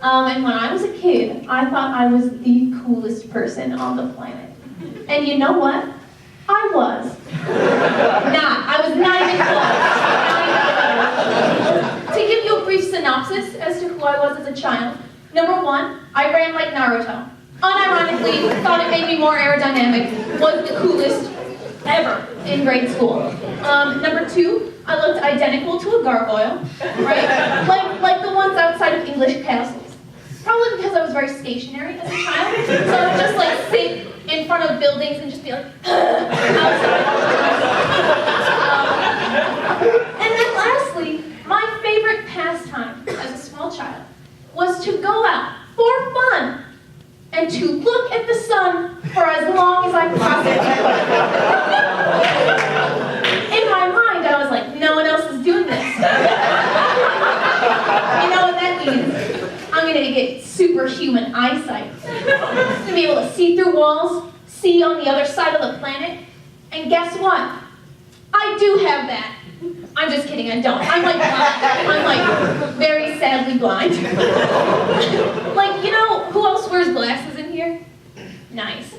And when I was a kid, I thought I was the coolest person on the planet. And you know what? I was. I was not even close. To give you a brief synopsis as to who I was as a child, number one, I ran like Naruto. Unironically, thought it made me more aerodynamic, was the coolest ever in grade school. Number two, I looked identical to a gargoyle, right? Like the ones outside of English castles. Probably because I was very stationary as a child, so I would just like sit in front of buildings and just be like, outside. And then lastly, my favorite pastime as a small child was to go out for fun and to look at the sun for as long as I possibly could. In my mind, I was like, no one else is doing this. You know what that means? I'm gonna get superhuman eyesight. I'm gonna be able to see through walls, see on the other side of the planet, and guess what? I do have that. I'm just kidding, I don't. I'm like blind. I'm like very sadly blind. Like, you know who else wears glasses in here? Nice.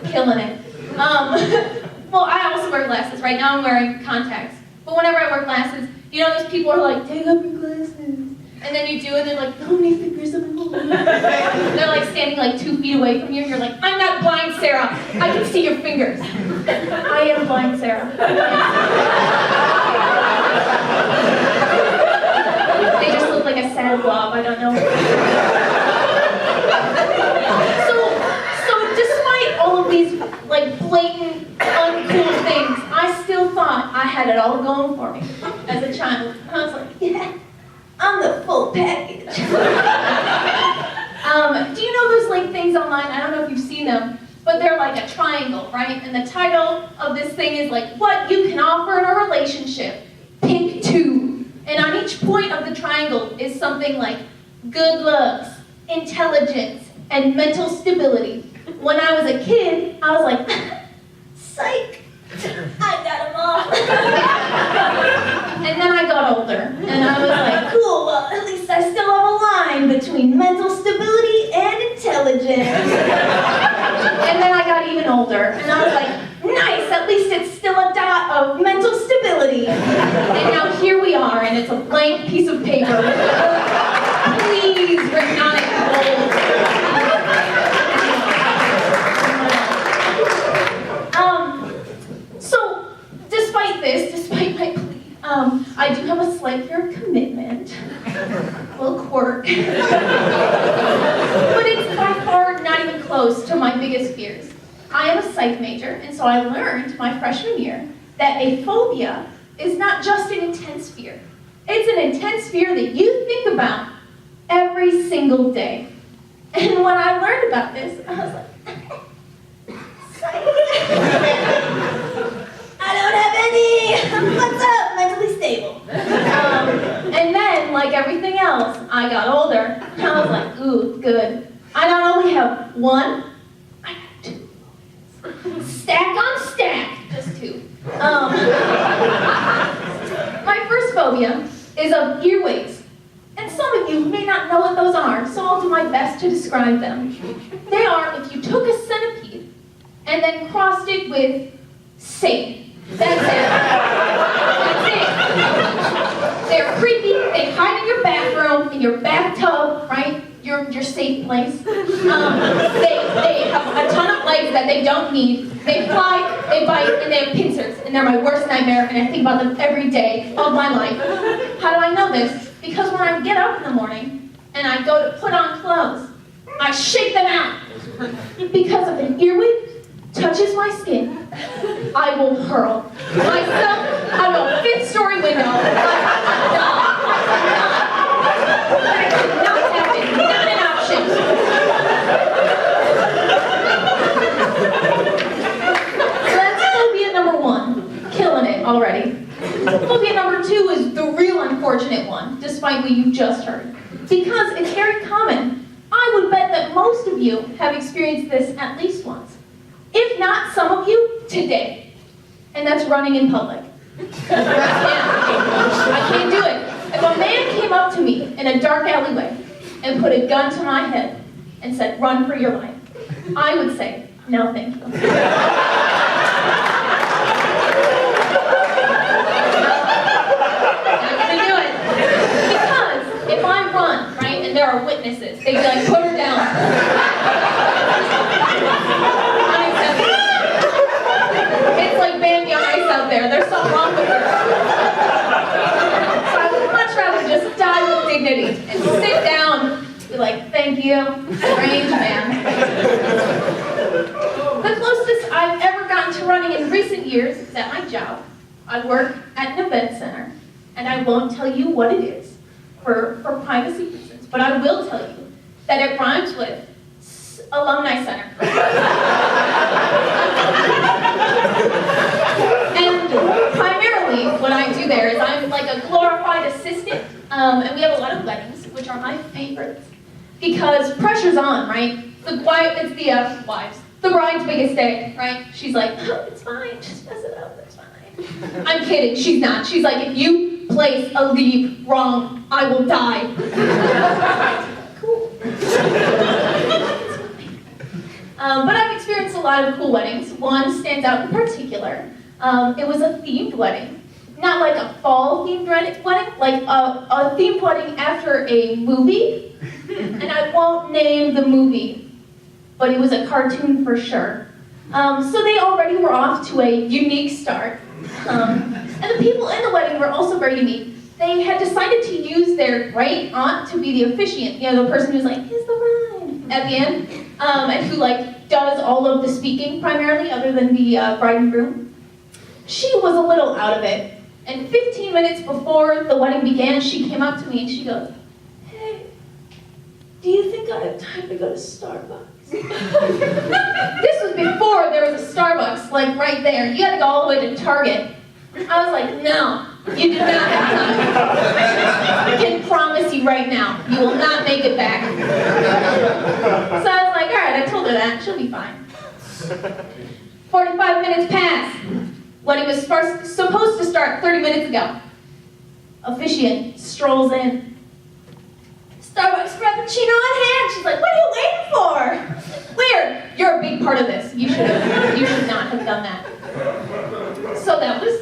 Killing it. Well, I also wear glasses. Right now I'm wearing contacts. But whenever I wear glasses, you know those people are like, take off your glasses. And then you do it, and they're like, how many fingers am I holding? They're like standing like 2 feet away from you, and you're like, I'm not blind, Sarah. I can see your fingers. I am blind, Sarah. They just look like a sad blob, I don't know. So despite all of these like blatant, uncool things, I still thought I had it all going for me as a child. And I was like, yeah. I'm the full package. Do you know those like things online? I don't know if you've seen them, but they're like a triangle, right? And the title of this thing is like, what you can offer in a relationship. Pick two. And on each point of the triangle is something like good looks, intelligence, and mental stability. When I was a kid, I was like, psych, I got them all. And then I got older, and I was like, cool, well, at least I still have a line between mental stability and intelligence. And then I got even older, and I was like, nice, at least it's still a dot of mental stability. And now here we are, and it's a blank piece of paper. Please written on it in bold. So, despite my plea, I do have a slight fear of commitment, a little quirk, but it's by far not even close to my biggest fears. I am a psych major, and so I learned my freshman year that a phobia is not just an intense fear. It's an intense fear that you think about every single day. And when I learned about this, I was like, psych. I don't have any. What's up? Mentally stable. And then, like everything else, I got older. And I was like, ooh, good. I not only have one, I have two. Stack on stack. Just two. My first phobia is of earwigs. And some of you may not know what those are, so I'll do my best to describe them. They are if you took a centipede and then crossed it with Satan. That's it. That's it. They're creepy. They hide in your bathroom, in your bathtub, right? Your safe place. They have a ton of legs that they don't need. They fly, they bite, and they have pincers. And they're my worst nightmare, and I think about them every day of my life. How do I know this? Because when I get up in the morning and I go to put on clothes, I shake them out. Because if an earwig touches my skin, I will hurl myself out of a 5th-story window. That could not happen. Not an option. So that's phobia number 1. Killing it already. Phobia number 2 is the real unfortunate one, despite what you just heard. Because it's very common. I would bet that most of you have experienced this at least once. If not, some of you, today. And that's running in public. Yeah. I can't do it. If a man came up to me in a dark alleyway and put a gun to my head and said, "Run for your life," I would say, "No, thank you." If I run, right, and there are witnesses, they'd be like, "Put her down." Unacceptable. It's like Bambi on ice out there. There's something wrong with her. So I would much rather just die with dignity and sit down, be like, "Thank you, strange man." The closest I've ever gotten to running in recent years is at my job. I work at an event center, and I won't tell you what it is for privacy reasons, but I will tell you that it rhymes with Alumni Center. And primarily what I do there is I'm like a glorified assistant, and we have a lot of weddings, which are my favorites, because pressure's on, right? The bride's biggest day, right? She's like, "Oh, it's fine, just mess it up, it's fine." I'm kidding, she's not. She's like, "If you place a leaf wrong, I will die." Cool. But I've experienced a lot of cool weddings. One stands out in particular. It was a themed wedding. Not like a fall themed wedding, like a themed wedding after a movie. And I won't name the movie, but it was a cartoon for sure. So they already were off to a unique start. And the people in the wedding were also very unique. They had decided to use their great aunt to be the officiant, the person who's like, "Here's the bride," at the end, and who does all of the speaking primarily, other than the bride and groom. She was a little out of it, and 15 minutes before the wedding began, she came up to me and she goes, "Hey, do you think I have time to go to Starbucks?" This was before there was a Starbucks, right there. You had to go all the way to Target. I was like, "No, you do not have time. I can promise you right now, you will not make it back." So I was like, "All right," I told her that, she'll be fine. 45 minutes passed. Wedding was supposed to start 30 minutes ago. Officiant strolls in. "Starbucks Frappuccino in hand." She's like, "What are you waiting for?" "Weird. You're a big part of this. You should not have done that." So that was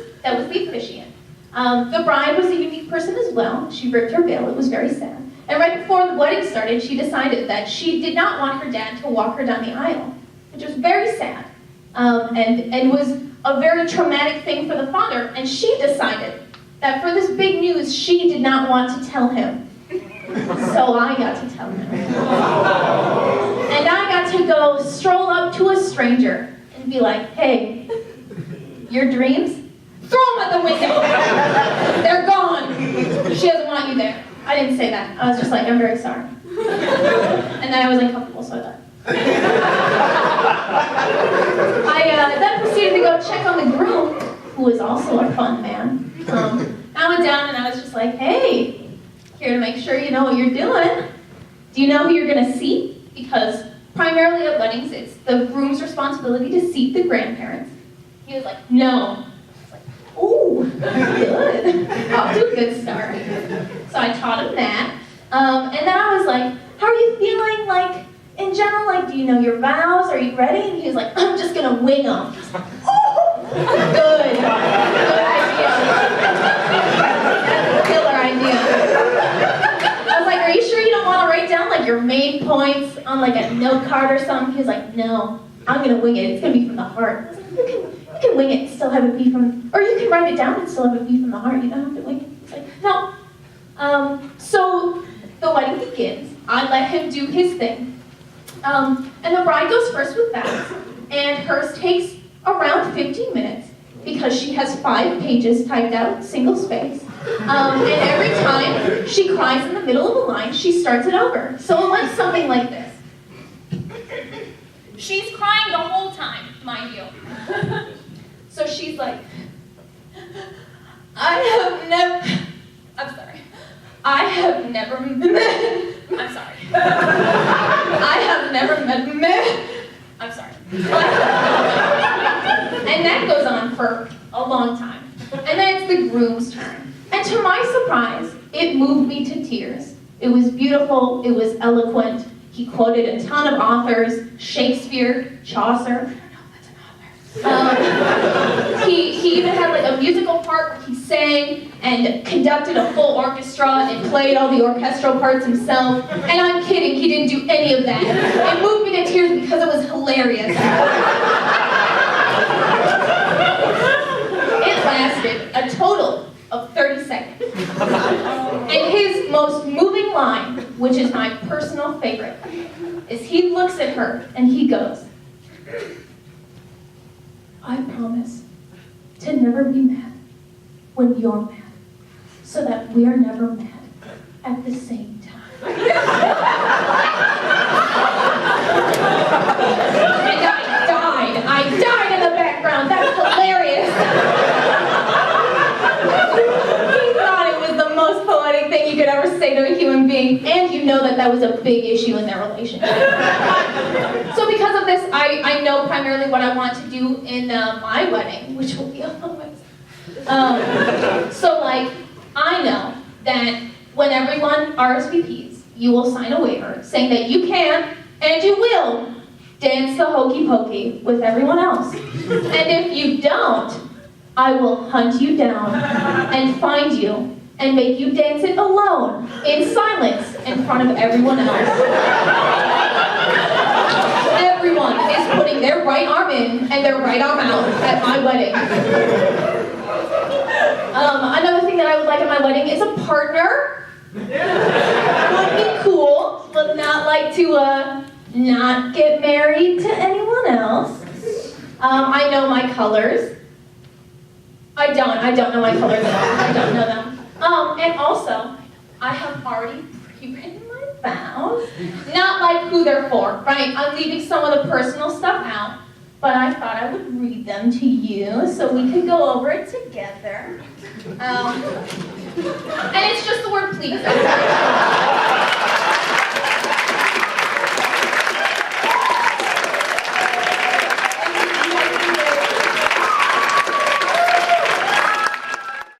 the officiant. The bride was a unique person as well. She ripped her veil. It was very sad. And right before the wedding started, she decided that she did not want her dad to walk her down the aisle, which was very sad, and was a very traumatic thing for the father. And she decided that for this big news, she did not want to tell him. So I got to tell him. And I got to go stroll up to a stranger and be like, "Hey, your dreams? Throw them at the window. They're gone. She doesn't want you there." I didn't say that. I was just like, "I'm very sorry." And then I was uncomfortable, so I left. I then proceeded to go check on the groom, who was also a fun man. I went down and I was just like, "Hey, here to make sure you know what you're doing. Do you know who you're going to seat?" Because primarily at weddings, it's the groom's responsibility to seat the grandparents. He was like, "No." "Ooh, good. Off to a good start." So I taught him that. And then I was like, "How are you feeling, in general? Do you know your vows? Are you ready?" And he was like, "I'm just going to wing them." "Oh, good. Good idea. That's a killer idea." I was like, "Are you sure you don't want to write down, your main points on, a note card or something?" He was like, "No, I'm going to wing it. It's going to be from the heart." I was like, You can wing it and still have it be from, or you can write it down and still have it be from the heart. You don't have to wing it." It's like, "No." So the wedding begins. I let him do his thing. And the bride goes first with vows. And hers takes around 15 minutes because she has 5 pages typed out, single space. And every time she cries in the middle of a line, she starts it over. So it went something like this. She's crying the whole time, mind you. So she's like, I have never met, and that goes on for a long time. And then it's the groom's turn. And to my surprise, it moved me to tears It was beautiful, it was eloquent. He quoted a ton of authors, Shakespeare, Chaucer. He even had like a musical part where he sang and conducted a full orchestra and played all the orchestral parts himself. And I'm kidding, he didn't do any of that. It moved me to tears because it was hilarious. It lasted a total of 30 seconds. And his most moving line, which is my personal favorite, is he looks at her and he goes, "I promise to never be mad when you're mad, so that we are never mad at the same time." And I died in the background. That's hilarious. He thought it was the most poetic thing you could ever say to a human being, and you know that was a big issue in their relationship. So because of this, I know primarily what I want to do in my wedding, which will be a long way. So like, I know that when everyone RSVPs, you will sign a waiver saying that you can, and you will, dance the hokey pokey with everyone else. And if you don't, I will hunt you down and find you and make you dance it alone, in silence, in front of everyone else. Everyone is putting their right arm in and their right arm out at my wedding. Another thing that I would like at my wedding is a partner. Would be cool. Would not like to not get married to anyone else. I know my colors. I don't know my colors at all. I don't know them. And also, I have already pre-written my vows. Not like who they're for, right? I'm leaving some of the personal stuff out, but I thought I would read them to you so we could go over it together. And it's just the word please.